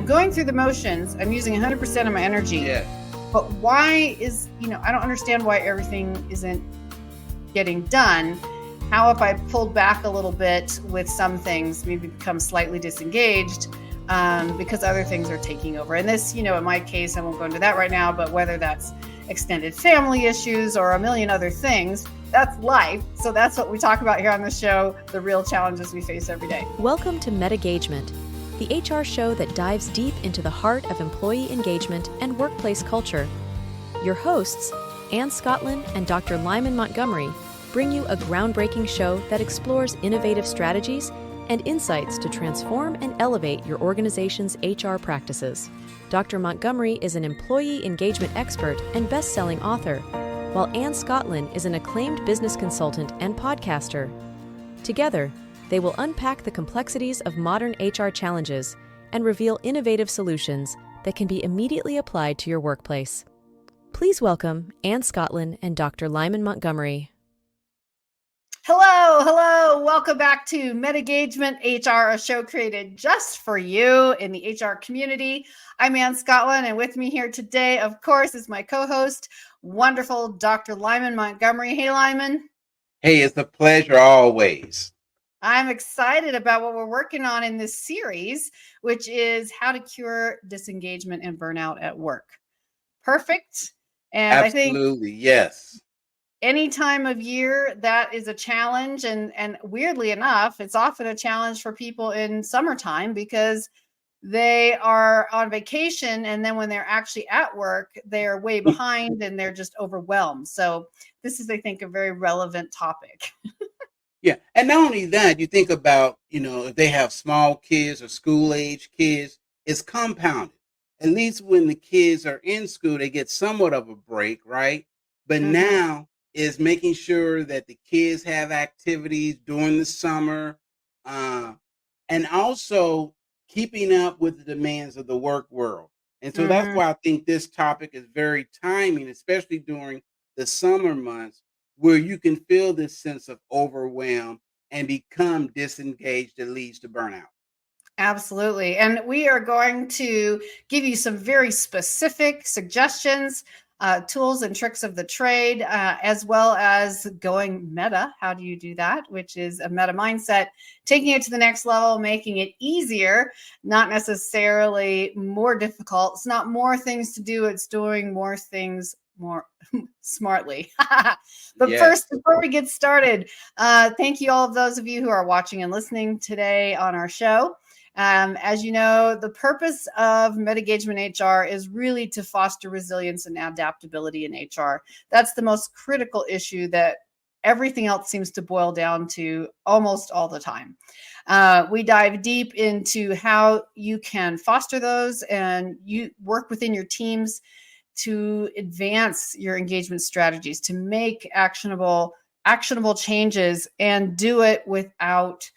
I'm going through the motions. I'm using 100% of my energy. Yeah. But why is, I don't understand why everything isn't getting done. How if I pulled back a little bit with some things, maybe become slightly disengaged because other things are taking over. And this, in my case, I won't go into that right now, but whether that's extended family issues or a million other things, that's life. So that's what we talk about here on the show, the real challenges we face every day. Welcome to MetaGagement, the HR show that dives deep into the heart of employee engagement and workplace culture. Your hosts, Ann Scottlin and Dr. Lyman Montgomery, bring you a groundbreaking show that explores innovative strategies and insights to transform and elevate your organization's HR practices. Dr. Montgomery is an employee engagement expert and best-selling author, while Ann Scottlin is an acclaimed business consultant and podcaster. Together, they will unpack the complexities of modern HR challenges and reveal innovative solutions that can be immediately applied to your workplace. Please welcome Ann Scottlin and Dr. Lyman Montgomery. Hello. Welcome back to MetaGagement-HR, a show created just for you in the HR community. I'm Ann Scottlin, and with me here today, of course, is my co-host, wonderful Dr. Lyman Montgomery. Hey, Lyman. Hey, it's a pleasure always. I'm excited about what we're working on in this series, which is how to cure disengagement and burnout at work. Perfect. And Absolutely, yes. Any time of year that is a challenge, and weirdly enough, it's often a challenge for people in summertime because they are on vacation, and then when they're actually at work, they're way behind and they're just overwhelmed. So this is, I think, a very relevant topic. Yeah, and not only that, you think about, if they have small kids or school-age kids, it's compounded. At least when the kids are in school, they get somewhat of a break, right? But now is making sure that the kids have activities during the summer, and also keeping up with the demands of the work world. And so that's why I think this topic is very timing, especially during the summer months, where you can feel this sense of overwhelm and become disengaged that leads to burnout. Absolutely. And we are going to give you some very specific suggestions, tools and tricks of the trade, as well as going meta. How do you do that? Which is a meta mindset, taking it to the next level, making it easier, not necessarily more difficult. It's not more things to do. It's doing more things more smartly. But first, before we get started, thank you all of those of you who are watching and listening today on our show. As you know, the purpose of MetaGagement-HR is really to foster resilience and adaptability in HR. That's the most critical issue that everything else seems to boil down to almost all the time. We dive deep into how you can foster those and you work within your teams to advance your engagement strategies, to make actionable changes and do it without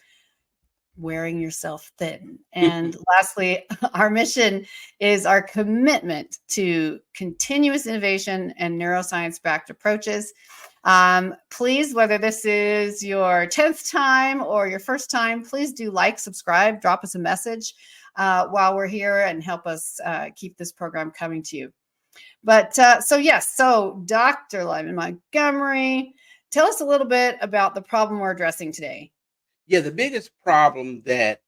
wearing yourself thin. And lastly, our mission is our commitment to continuous innovation and neuroscience-backed approaches. Please, whether this is your 10th time or your first time, please do like, subscribe, drop us a message while we're here and help us keep this program coming to you. But so Dr. Lyman Montgomery, tell us a little bit about the problem we're addressing today. Yeah, the biggest problem that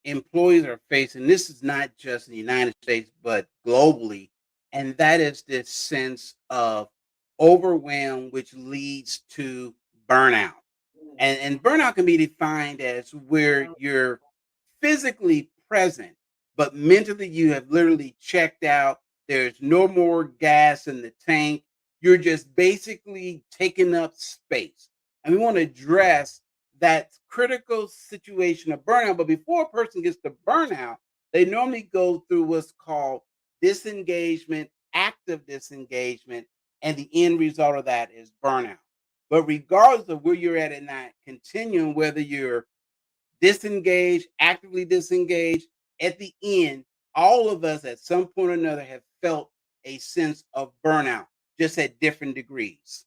employees are facing, this is not just in the United States, but globally, and that is this sense of overwhelm, which leads to burnout. And burnout can be defined as where you're physically present, but mentally you have literally checked out. There's no more gas in the tank. You're just basically taking up space. And we want to address that critical situation of burnout. But before a person gets to burnout, they normally go through what's called disengagement, active disengagement, and the end result of that is burnout. But regardless of where you're at in that continuum, whether you're disengaged, actively disengaged, at the end, all of us at some point or another have felt a sense of burnout, just at different degrees.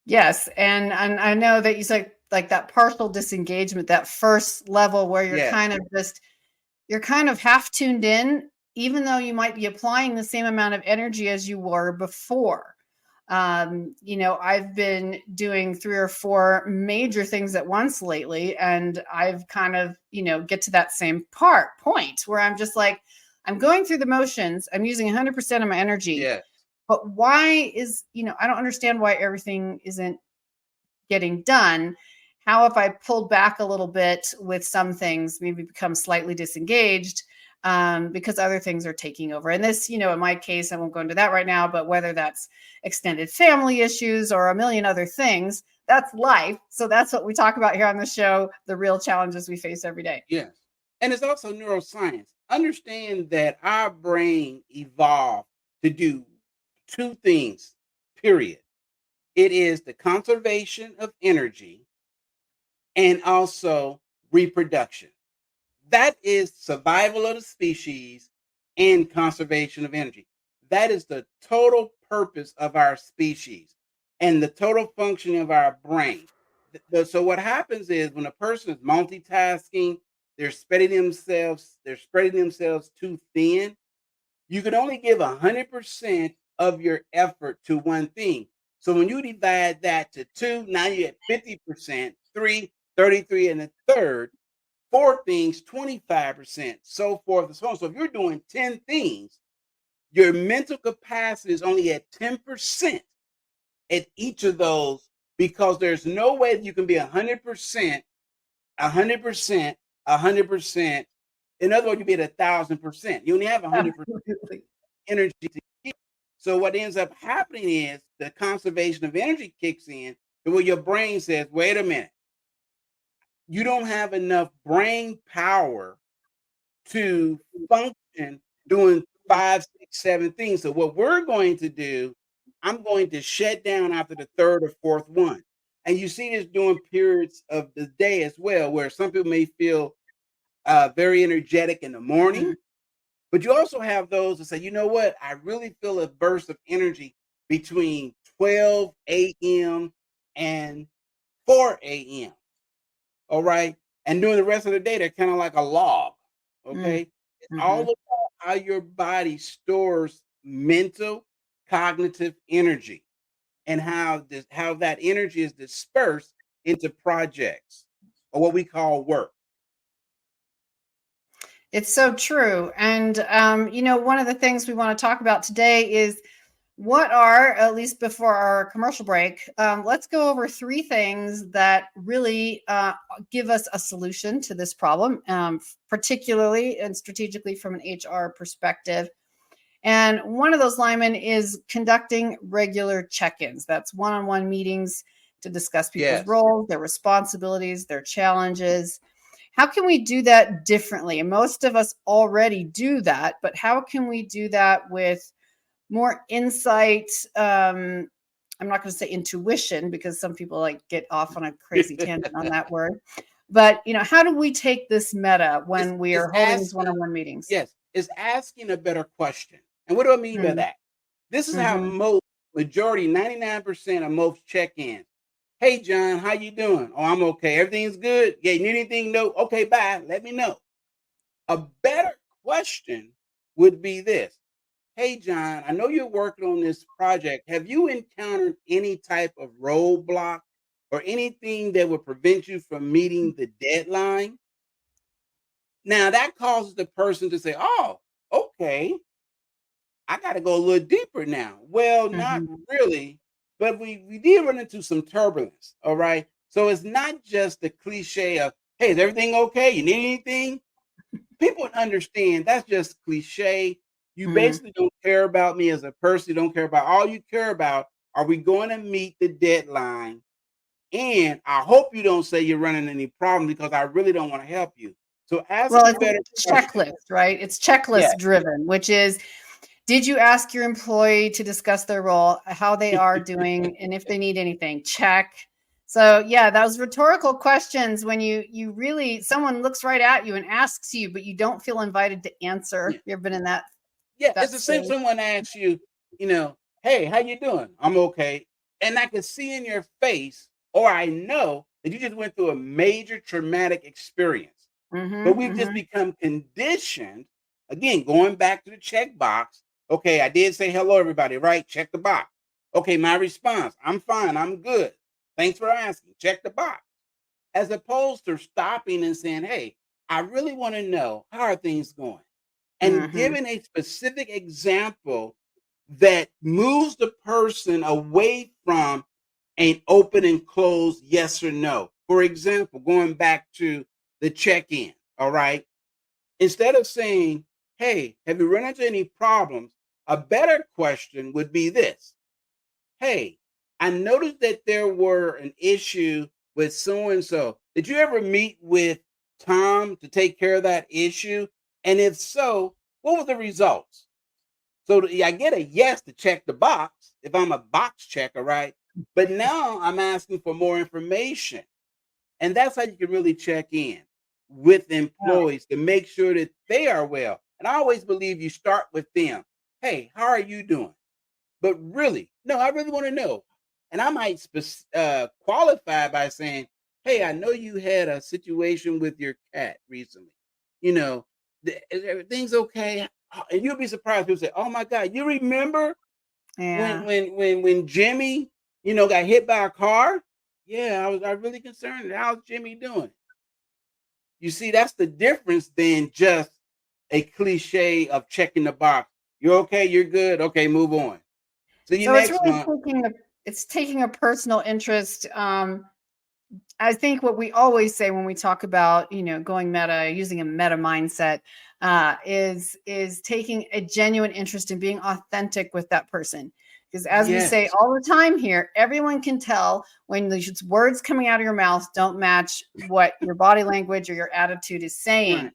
Yes, and I know that you said like that partial disengagement, that first level where you're kind of just you're kind of half tuned in, even though you might be applying the same amount of energy as you were before. I've been doing 3 or 4 major things at once lately, and I've kind of, get to that same point where I'm just like, I'm going through the motions. I'm using 100% of my energy. Yeah. But why is, I don't understand why everything isn't getting done. How if I pulled back a little bit with some things, maybe become slightly disengaged because other things are taking over. And this, in my case, I won't go into that right now, but whether that's extended family issues or a million other things, that's life. So that's what we talk about here on the show, the real challenges we face every day. Yes. And it's also neuroscience. Understand that our brain evolved to do 2 things, period. It is the conservation of energy and also reproduction. That is survival of the species and conservation of energy. That is the total purpose of our species and the total functioning of our brain. So what happens is when a person is multitasking, they're spreading themselves too thin. You can only give 100% of your effort to one thing. So when you divide that to 2, now you get 50%, 3, 33, and a third. 4 things, 25%, so forth and so on. So if you're doing 10 things, your mental capacity is only at 10% at each of those because there's no way that you can be 100%, 100%, 100%. In other words, you be at 1,000%. You only have 100% energy to give. So what ends up happening is the conservation of energy kicks in to where your brain says, wait a minute, you don't have enough brain power to function doing 5, 6, 7 things. So what we're going to do, I'm going to shut down after the 3rd or 4th one. And you see this during periods of the day as well, where some people may feel very energetic in the morning, but you also have those that say, you know what, I really feel a burst of energy between 12 a.m. and 4 a.m. All right. And during the rest of the day, they're kind of like a log. Okay. It's all about how your body stores mental, cognitive energy and how that energy is dispersed into projects or what we call work. It's so true. And, one of the things we want to talk about today is what are, at least before our commercial break, let's go over 3 things that really give us a solution to this problem, particularly and strategically from an HR perspective. And one of those, Lyman, is conducting regular check-ins. That's one-on-one meetings to discuss people's roles, their responsibilities, their challenges. How can we do that differently? And most of us already do that, but how can we do that with more insight? I'm not going to say intuition because some people get off on a crazy tangent on that word. But, how do we take this meta when we are holding these one-on-one meetings? Yes, it's asking a better question. And what do I mean by that? This is how majority, 99% of most check-ins. Hey, John, how you doing? Oh, I'm okay. Everything's good. Yeah, you need anything? No. Okay, bye. Let me know. A better question would be this. Hey, John, I know you're working on this project. Have you encountered any type of roadblock or anything that would prevent you from meeting the deadline? Now, that causes the person to say, oh, okay, I got to go a little deeper now. Well, not really, but we did run into some turbulence. All right. So it's not just the cliche of, hey, is everything okay? You need anything? People understand that's just cliche. You basically don't care about me as a person. You don't care about all you care about. Are we going to meet the deadline? And I hope you don't say you're running any problem because I really don't want to help you. So ask a better checklist, right? It's checklist driven, which is, did you ask your employee to discuss their role, how they are doing, and if they need anything? Check. So yeah, those rhetorical questions when you really, someone looks right at you and asks you, but you don't feel invited to answer. Yeah. You ever been in that? Yeah, it's the same. Someone asks you, hey, how you doing? I'm okay. And I can see in your face, or I know that you just went through a major traumatic experience. But we've just become conditioned, again, going back to the checkbox. Okay, I did say hello, everybody, right? Check the box. Okay, my response, I'm fine, I'm good. Thanks for asking. Check the box. As opposed to stopping and saying, hey, I really want to know, how are things going? And giving a specific example that moves the person away from an open and closed yes or no. For example, going back to the check-in, all right? Instead of saying, hey, have you run into any problems? A better question would be this. Hey, I noticed that there were an issue with so and so. Did you ever meet with Tom to take care of that issue? And if so, what were the results? So I get a yes to check the box if I'm a box checker, right? But now I'm asking for more information. And that's how you can really check in with employees to make sure that they are well. And I always believe you start with them. Hey, how are you doing? But really, no, I really want to know. And I might qualify by saying, hey, I know you had a situation with your cat recently. You know, is everything's okay? And you'll be surprised. People say, oh my God, you remember when Jimmy, got hit by a car? Yeah, I really concerned. How's Jimmy doing? You see, that's the difference than just a cliche of checking the box. You're okay, you're good. Okay, move on. So it's really taking a personal interest. I think what we always say when we talk about, going meta, using a meta mindset, is taking a genuine interest in being authentic with that person. Because as we say all the time here, everyone can tell when the words coming out of your mouth don't match what your body language or your attitude is saying. Right.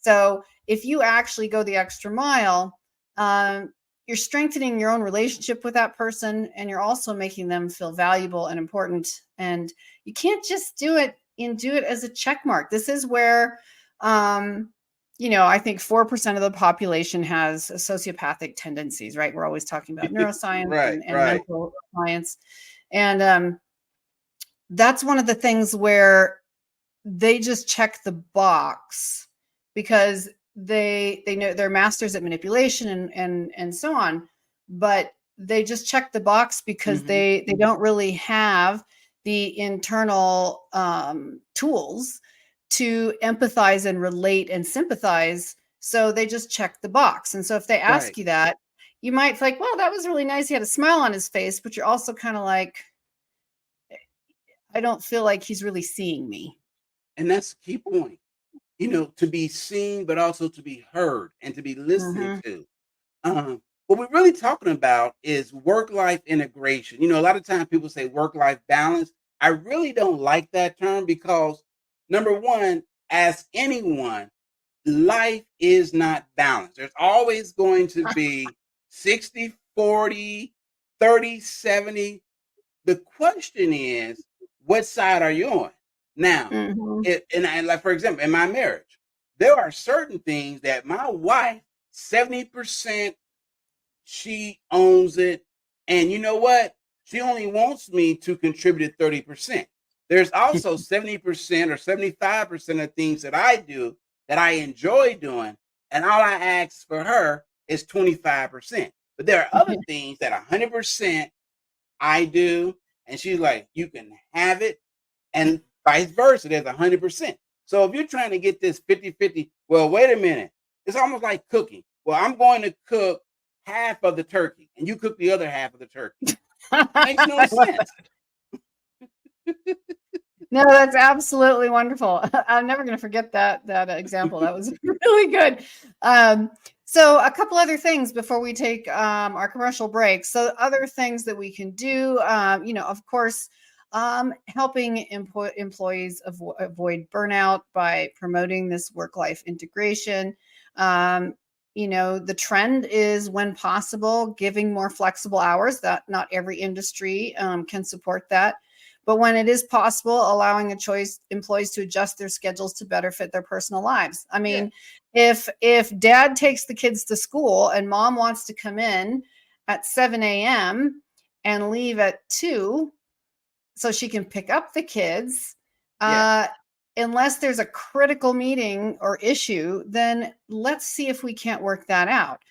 So if you actually go the extra mile, you're strengthening your own relationship with that person, and you're also making them feel valuable and important. And you can't just do it as a check mark. This is where, I think 4% of the population has sociopathic tendencies, right? We're always talking about neuroscience and mental science. And that's one of the things where they just check the box because they know they're masters at manipulation and so on, but they just check the box because they don't really have the internal tools to empathize and relate and sympathize. So they just check the box. And so if they ask you that, you might think, well, that was really nice. He had a smile on his face, but you're also kind of like, I don't feel like he's really seeing me. And that's the key point. To be seen, but also to be heard and to be listened to. What we're really talking about is work-life integration. A lot of times people say work-life balance. I really don't like that term because, number one, as anyone, life is not balanced. There's always going to be 60, 40, 30, 70. The question is, what side are you on? Now, like for example, in my marriage, there are certain things that my wife, 70%, she owns it. And you know what? She only wants me to contribute 30%. There's also 70% or 75% of things that I do that I enjoy doing. And all I ask for her is 25%. But there are other things that 100% I do. And she's like, you can have it. And vice versa, there's 100%. So if you're trying to get this 50-50, well, wait a minute. It's almost like cooking. Well, I'm going to cook half of the turkey and you cook the other half of the turkey. Makes no sense. No, that's absolutely wonderful. I'm never going to forget that example. That was really good. So a couple other things before we take our commercial break. So other things that we can do, of course, helping employees avoid burnout by promoting this work-life integration. The trend is, when possible, giving more flexible hours. That not every industry can support that. But when it is possible, allowing employees to adjust their schedules to better fit their personal lives. I mean, if dad takes the kids to school and mom wants to come in at 7 a.m. and leave at 2 so she can pick up the kids, unless there's a critical meeting or issue, then let's see if we can't work that out.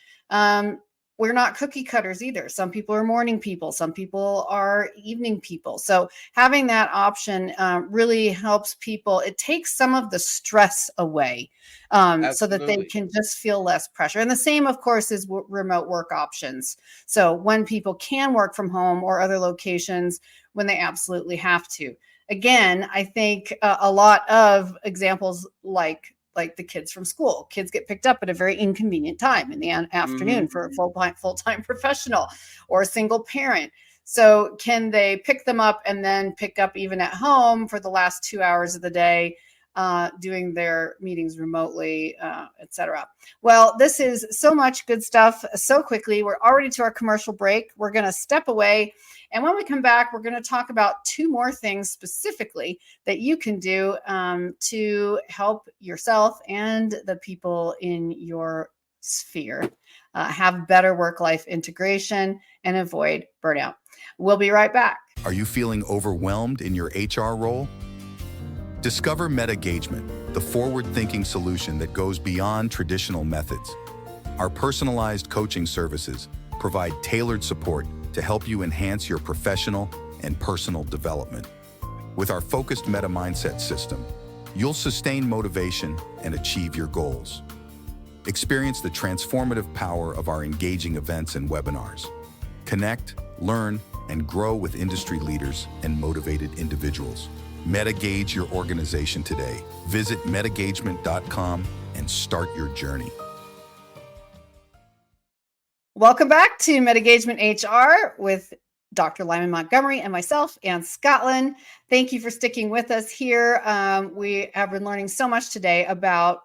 We're not cookie cutters either. Some people are morning people. Some people are evening people. So having that option really helps people. It takes some of the stress away so that they can just feel less pressure. And the same, of course, is remote work options. So when people can work from home or other locations when they absolutely have to. Again, I think a lot of examples like the kids from school. Kids get picked up at a very inconvenient time in the afternoon for a full-time professional or a single parent. So can they pick them up and then pick up even at home for the last 2 hours of the day, doing their meetings remotely, et cetera? Well, this is so much good stuff so quickly. We're already to our commercial break. We're going to step away. And when we come back, we're going to talk about 2 more things specifically that you can do to help yourself and the people in your sphere have better work-life integration and avoid burnout. We'll be right back. Are you feeling overwhelmed in your HR role? Discover MetaGagement, the forward-thinking solution that goes beyond traditional methods. Our personalized coaching services provide tailored support to help you enhance your professional and personal development. With our focused meta mindset system, you'll sustain motivation and achieve your goals. Experience the transformative power of our engaging events and webinars. Connect, learn, and grow with industry leaders and motivated individuals. MetaGage your organization today. Visit MetaGagement.com and start your journey. Welcome back to MetaGagement-HR with Dr. Lyman Montgomery and myself, Ann Scottlin. Thank you for sticking with us here. We have been learning so much today about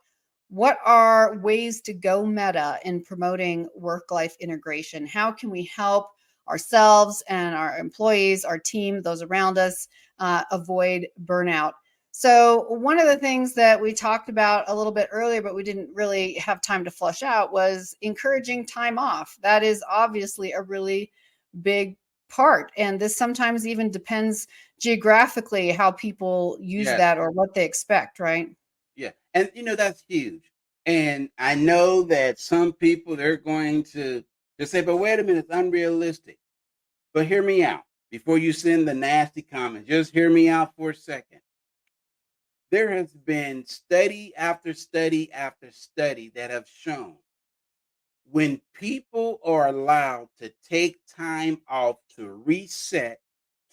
what are ways to go meta in promoting work-life integration. How can we help ourselves and our employees, our team, those around us, avoid burnout? So one of the things that we talked about a little bit earlier, but we didn't really have time to flesh out, was encouraging time off. That is obviously a really big part. And this sometimes even depends geographically how people use that or what they expect, right? Yeah. And, that's huge. And I know that some people, they're going to just say, but wait a minute, it's unrealistic. But hear me out. Before you send the nasty comments, just hear me out for a second. There has been study after study after study that have shown when people are allowed to take time off to reset,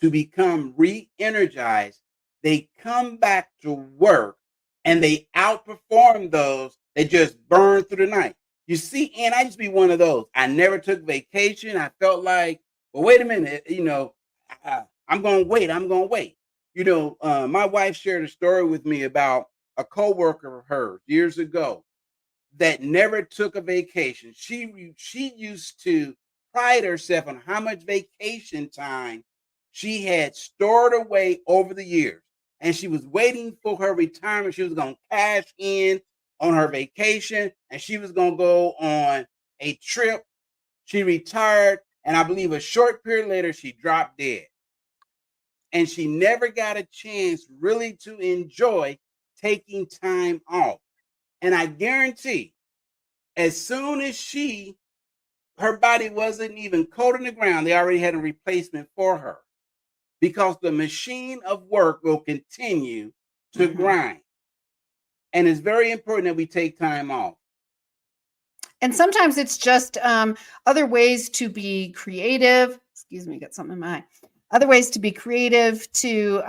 to become re-energized, they come back to work and they outperform those that just burn through the night. You see, and I used to be one of those. I never took vacation. I felt like, well, wait a minute, I'm going to wait. My wife shared a story with me about a coworker of hers years ago that never took a vacation. She used to pride herself on how much vacation time she had stored away over the years. And she was waiting for her retirement. She was going to cash in on her vacation and she was going to go on a trip. She retired, and I believe a short period later, she dropped dead. And she never got a chance really to enjoy taking time off. And I guarantee, as soon as her body wasn't even cold in the ground, they already had a replacement for her, because the machine of work will continue to grind. And it's very important that we take time off. And sometimes it's just other ways to be creative. Excuse me, got something in my eye. Other ways to be creative, to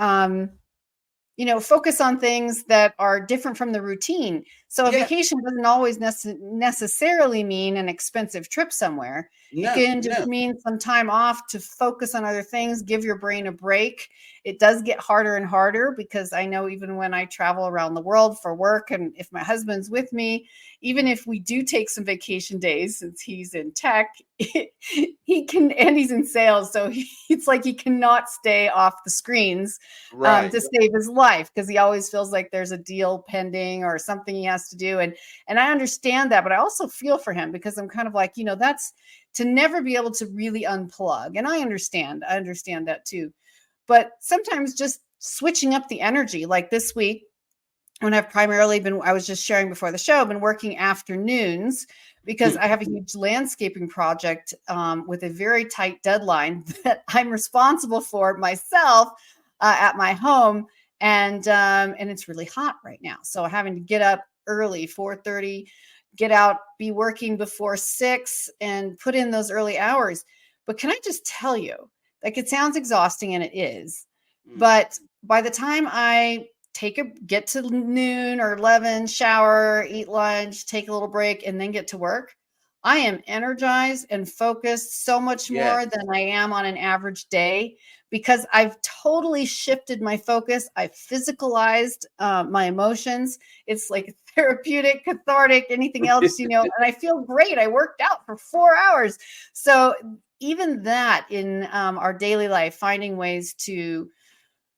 focus on things that are different from the routine. So a vacation doesn't always necessarily mean an expensive trip somewhere. It can just mean some time off to focus on other things, give your brain a break. It does get harder and harder, because I know even when I travel around the world for work, and if my husband's with me, even if we do take some vacation days, since he's in tech, he can, and he's in sales. So it's like he cannot stay off the screens to save his life, because he always feels like there's a deal pending or something he has to do. And I understand that, but I also feel for him, because I'm kind of like, that's to never be able to really unplug. And I understand that too. But sometimes just switching up the energy, like this week, when I've primarily been, I was just sharing before the show, been working afternoons because I have a huge landscaping project with a very tight deadline that I'm responsible for myself at my home. And it's really hot right now. So having to get up early, 4:30, get out, be working before 6 and put in those early hours. But can I just tell you, like, it sounds exhausting, and it is, but by the time I get to noon or 11, shower, eat lunch, take a little break, and then get to work, I am energized and focused so much more than I am on an average day, because I've totally shifted my focus. I've physicalized my emotions. It's like therapeutic, cathartic, anything else, and I feel great. I worked out for 4 hours. So even that in our daily life, finding ways to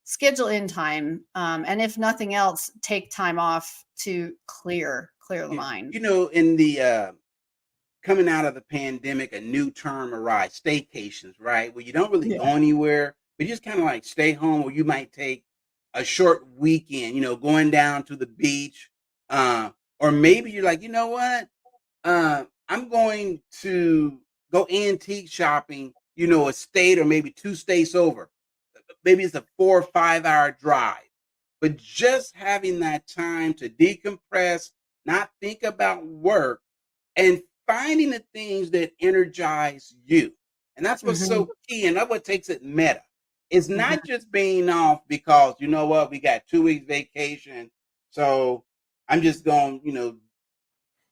schedule in time, and if nothing else, take time off to clear the mind. In the coming out of the pandemic, a new term arrived, staycations, right? Where you don't really go anywhere, but you just kind of like stay home, or you might take a short weekend, going down to the beach. Or maybe you're like, you know what? I'm going to go antique shopping, a state or maybe 2 states over. Maybe it's a 4 or 5 hour drive. But just having that time to decompress, not think about work, and finding the things that energize you. And that's what's so key. And that's what takes it meta. It's not just being off because, you know what, we got 2 weeks vacation. So I'm just going,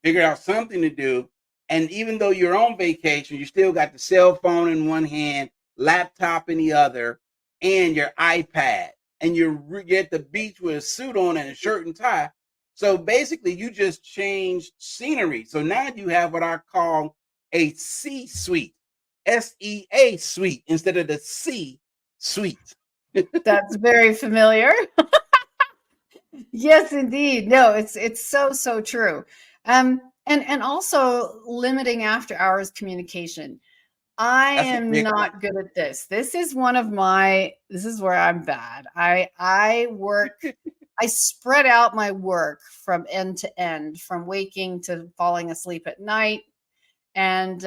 figure out something to do. And even though you're on vacation, you still got the cell phone in one hand, laptop in the other, and your iPad. And you're at the beach with a suit on and a shirt and tie. So basically, you just changed scenery. So now you have what I call a C suite, SEA suite, instead of the C suite. That's very familiar. Yes, indeed. No, it's so true. And also limiting after hours communication. I am not good at this. This is where I'm bad. I work, I spread out my work from end to end, from waking to falling asleep at night. And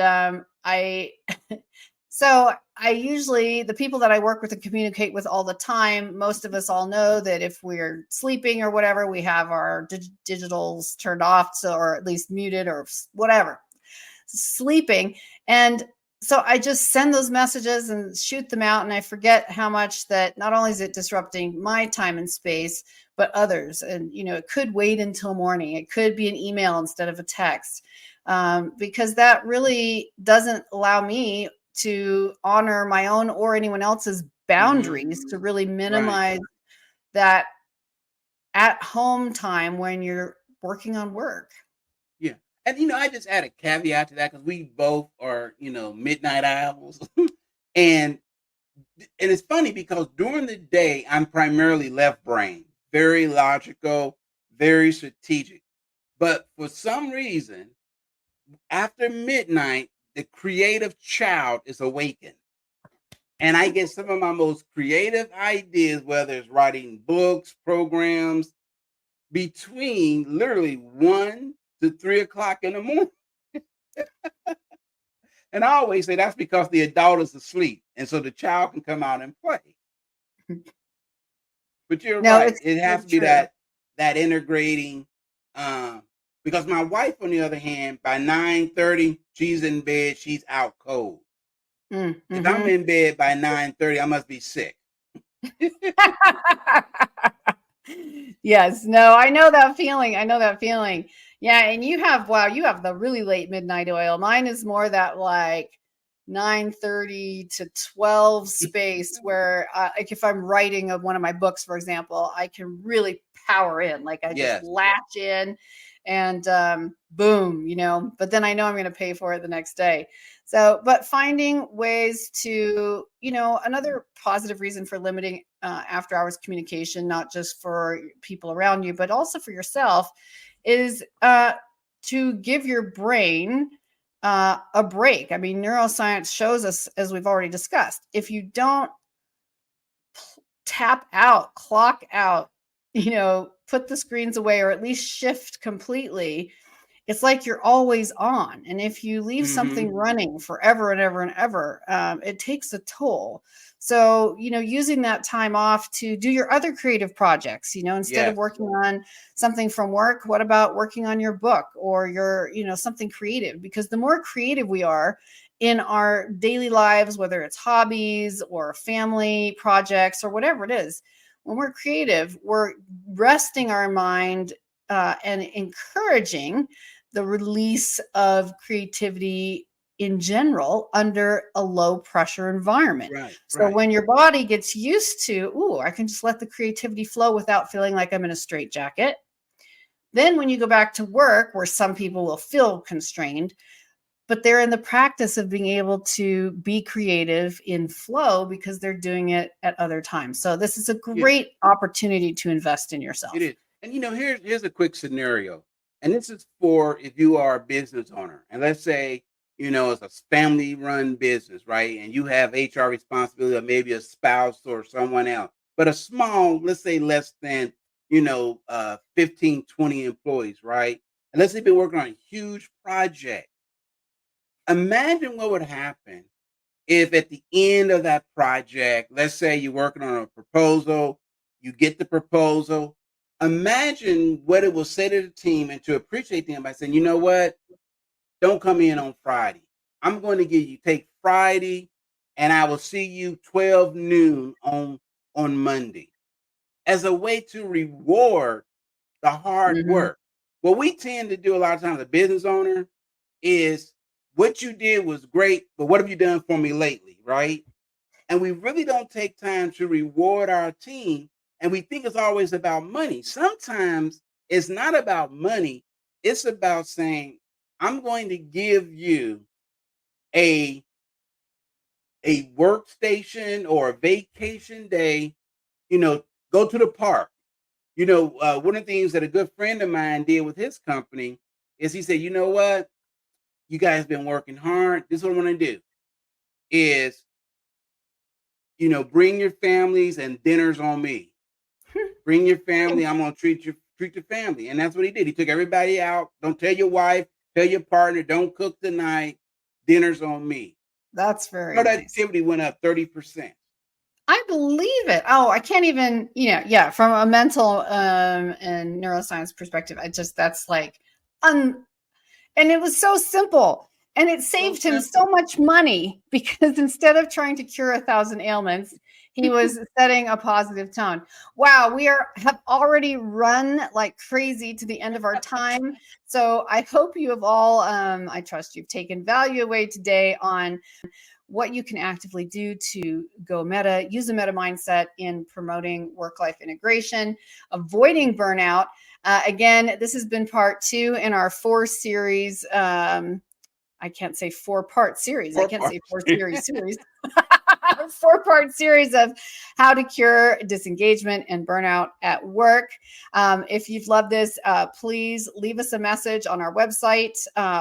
so I usually, the people that I work with and communicate with all the time, most of us all know that if we're sleeping or whatever, we have our digitals turned off, or at least muted or whatever, sleeping. And so I just send those messages and shoot them out. And I forget how much that not only is it disrupting my time and space, but others. And, it could wait until morning. It could be an email instead of a text, because that really doesn't allow me to honor my own or anyone else's boundaries, to really minimize that at home time when you're working on work. Yeah. And, I just add a caveat to that, because we both are, midnight owls. and it's funny because during the day, I'm primarily left brain, very logical, very strategic. But for some reason, after midnight, the creative child is awakened. And I get some of my most creative ideas, whether it's writing books, programs, between literally 1 to 3 o'clock in the morning. And I always say that's because the adult is asleep, and so the child can come out and play. But you're right. It has to be that integrating. Because my wife, on the other hand, by 9:30, she's in bed. She's out cold. If I'm in bed by 9:30, I must be sick. Yes, no, I know that feeling. Yeah, and you have the really late midnight oil. Mine is more that like 9:30 to 12 space, where like if I'm writing one of my books, for example, I can really power in. Like I just latch in and boom, but then I know I'm going to pay for it the next day. So, but finding ways to, another positive reason for limiting after hours communication, not just for people around you, but also for yourself, is to give your brain a break. I mean, neuroscience shows us, as we've already discussed, if you don't tap out, clock out, put the screens away or at least shift completely, it's like you're always on. And if you leave something running forever and ever and ever, it takes a toll. So, using that time off to do your other creative projects, instead of working on something from work, what about working on your book or your, something creative? Because the more creative we are in our daily lives, whether it's hobbies or family projects or whatever it is, when we're creative, we're resting our mind and encouraging the release of creativity in general under a low pressure environment. So when your body gets used to, I can just let the creativity flow without feeling like I'm in a straitjacket. Then when you go back to work, where some people will feel constrained, but they're in the practice of being able to be creative in flow because they're doing it at other times. So this is a great opportunity to invest in yourself. It is. And here's a quick scenario. And this is for if you are a business owner. And let's say, it's a family-run business, right? And you have HR responsibility, or maybe a spouse or someone else. But a small, let's say less than, 15, 20 employees, right? And let's say you've been working on a huge project. Imagine what would happen if at the end of that project, let's say you're working on a proposal, you get the proposal. Imagine what it will say to the team and to appreciate them by saying, you know what? Don't come in on Friday. I'm going to take Friday and I will see you 12 noon on Monday as a way to reward the hard work. What we tend to do a lot of times as a business owner is what you did was great, but what have you done for me lately, right? And we really don't take time to reward our team. And we think it's always about money. Sometimes it's not about money. It's about saying, I'm going to give you a workstation or a vacation day, go to the park. One of the things that a good friend of mine did with his company is he said, you know what? You guys been working hard. This is what I want to do is, bring your families and dinners on me. Bring your family. I'm going to treat your family. And that's what he did. He took everybody out. Don't tell your wife, tell your partner, don't cook tonight. Dinner's on me. That's very nice. That activity went up 30%. I believe it. Oh, I can't even, from a mental and neuroscience perspective, that's like, and it was so simple. And it saved him so much money because instead of trying to cure 1,000 ailments, he was setting a positive tone. Wow, we have already run like crazy to the end of our time. So I hope you have all, I trust you've taken value away today on what you can actively do to go meta, use a meta mindset in promoting work-life integration, avoiding burnout. Again, this has been part 2 in our 4-series. I can't say 4-part series. I can't say 4-series series. 4-part series of how to cure disengagement and burnout at work. If you've loved this, please leave us a message on our website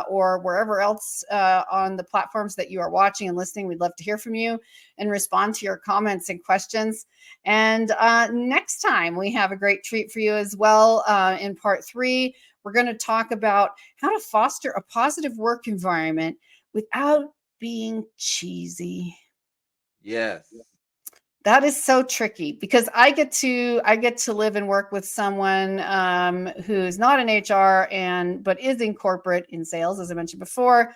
or wherever else on the platforms that you are watching and listening. We'd love to hear from you and respond to your comments and questions. And next time, we have a great treat for you as well. In part 3, we're going to talk about how to foster a positive work environment without being cheesy. Yes. That is so tricky because I get to live and work with someone who's not in HR but is in corporate in sales, as I mentioned before.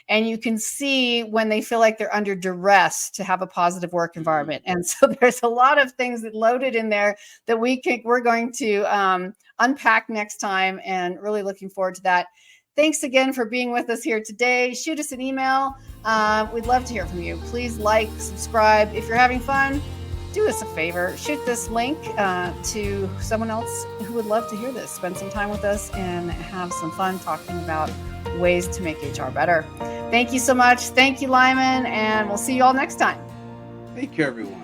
And you can see when they feel like they're under duress to have a positive work environment. And so there's a lot of things that loaded in there that we're going to unpack next time, and really looking forward to that. Thanks again for being with us here today. Shoot us an email. We'd love to hear from you. Please like, subscribe. If you're having fun, do us a favor. Shoot this link to someone else who would love to hear this. Spend some time with us and have some fun talking about ways to make HR better. Thank you so much. Thank you, Lyman, and we'll see you all next time. Take care, everyone.